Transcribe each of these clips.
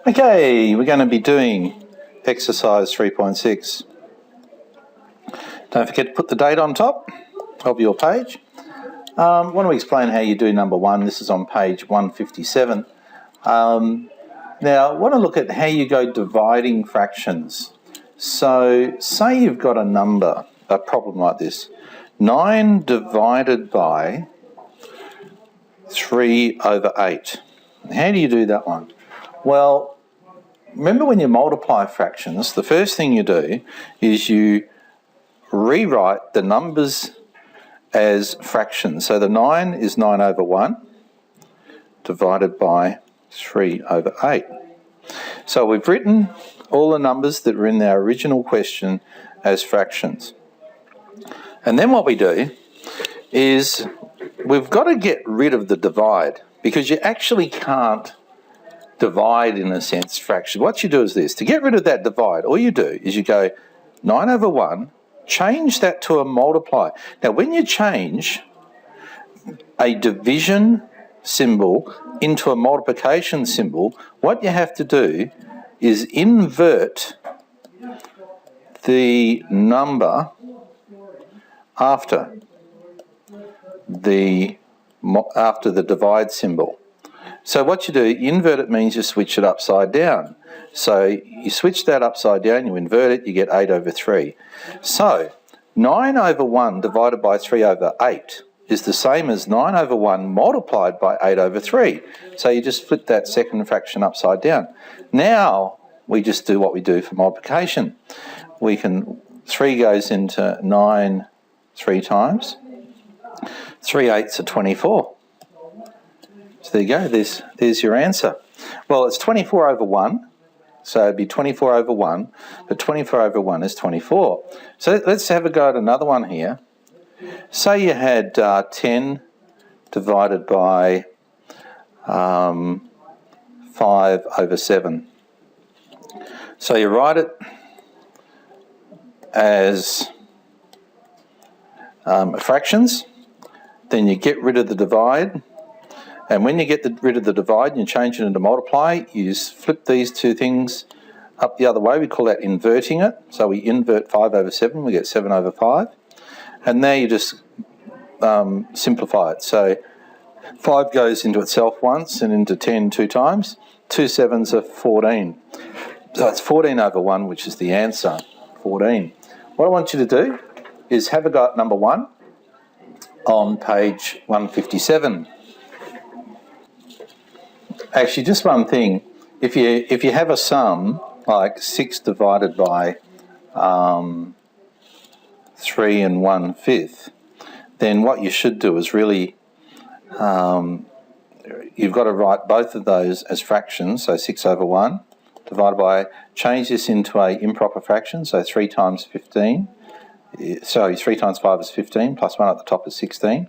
Okay, we're going to be doing exercise 3.6. Don't forget to put the date on top of your page. I want to explain how you do number one. This is on page 157. Now, I want to look at how you go dividing fractions. So, say you've got a problem like this. 9 divided by 3 over 8. How do you do that one? Well, remember when you multiply fractions, the first thing you do is you rewrite the numbers as fractions. So the 9 is 9 over 1 divided by 3 over 8. So we've written all the numbers that were in our original question as fractions. And then what we do is we've got to get rid of the divide, because you actually can't divide, in a sense, fractions. What you do is this. To get rid of that divide, all you do is you go 9 over 1, change that to a multiply. Now, when you change a division symbol into a multiplication symbol, what you have to do is invert the number after the divide symbol. So what you do, you invert it means you switch it upside down. So you switch that upside down, you invert it, you get 8 over 3. So 9 over 1 divided by 3 over 8 is the same as 9 over 1 multiplied by 8 over 3. So you just flip that second fraction upside down. Now we just do what we do for multiplication. 3 goes into 9 3 times. 3 eighths are 24. So there you go, there's your answer. Well, it's 24 over 1, so it'd be 24 over 1, but 24 over 1 is 24. So let's have a go at another one here. Say you had 10 divided by 5 over 7. So you write it as fractions, then you get rid of the divide. And when you get rid of the divide and you change it into multiply, you flip these two things up the other way. We call that inverting it. So we invert 5 over 7, we get 7 over 5. And now you just simplify it. So 5 goes into itself once and into 10 2 times. 2 sevens are 14. So it's 14 over 1, which is the answer, 14. What I want you to do is have a go at number 1 on page 157. Actually, just one thing. If you have a sum like 6 divided by 3 and 1/5, then what you should do is really you've got to write both of those as fractions. So 6 over 1 divided by, change this into a improper fraction. So 3 times 15. Sorry, 3 times 5 is 15, plus 1 at the top is 16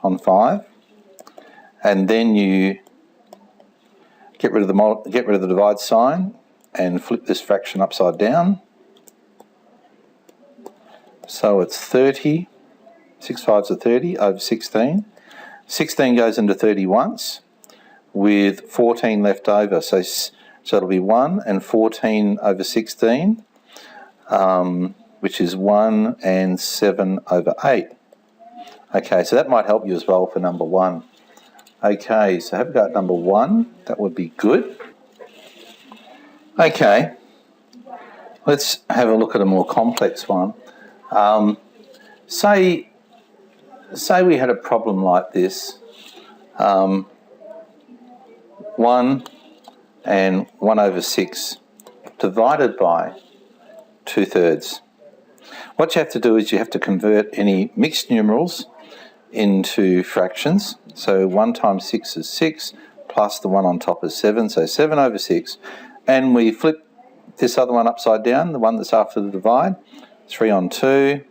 on 5. And then you get rid of the divide sign and flip this fraction upside down. So it's 30, 6 fives are 30 over 16. 16 goes into 30 once with 14 left over. So it'll be 1 and 14 over 16, which is 1 and 7 over 8. Okay, so that might help you as well for number 1. Okay, so have a go at number 1. That would be good. Okay, let's have a look at a more complex one. Say we had a problem like this. 1 and 1 over 6 divided by 2/3. What you have to do is you have to convert any mixed numerals into fractions. So 1 times 6 is 6, plus the 1 on top is 7, so 7 over 6. And we flip this other one upside down, the one that's after the divide. 3 on 2,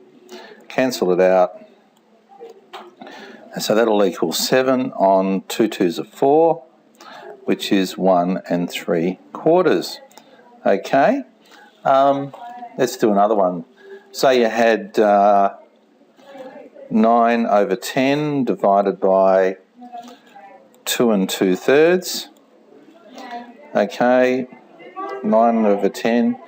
cancel it out. And so that'll equal 7 on 2 2s are 4, which is 1 and 3/4. Okay, let's do another one. Say you had 9 over 10 divided by 2 2/3. Okay, 9 over 10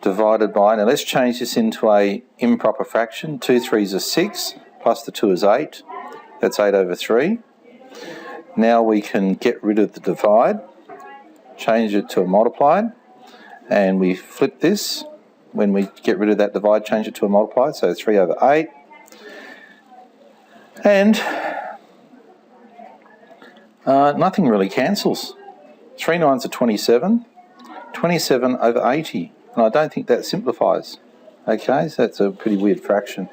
divided by, now let's change this into a improper fraction. 2 3s are 6, plus the 2 is 8. That's 8 over 3. Now we can get rid of the divide, change it to a multiplied, and we flip this. When we get rid of that divide, change it to a multiplied, so 3 over 8. And nothing really cancels. 3 9s are 27, 27 over 80. And I don't think that simplifies. Okay, so that's a pretty weird fraction.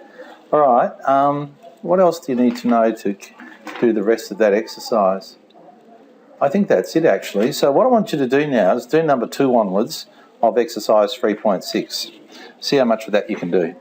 All right, what else do you need to know to do the rest of that exercise? I think that's it actually. So what I want you to do now is do number 2 onwards of exercise 3.6. See how much of that you can do.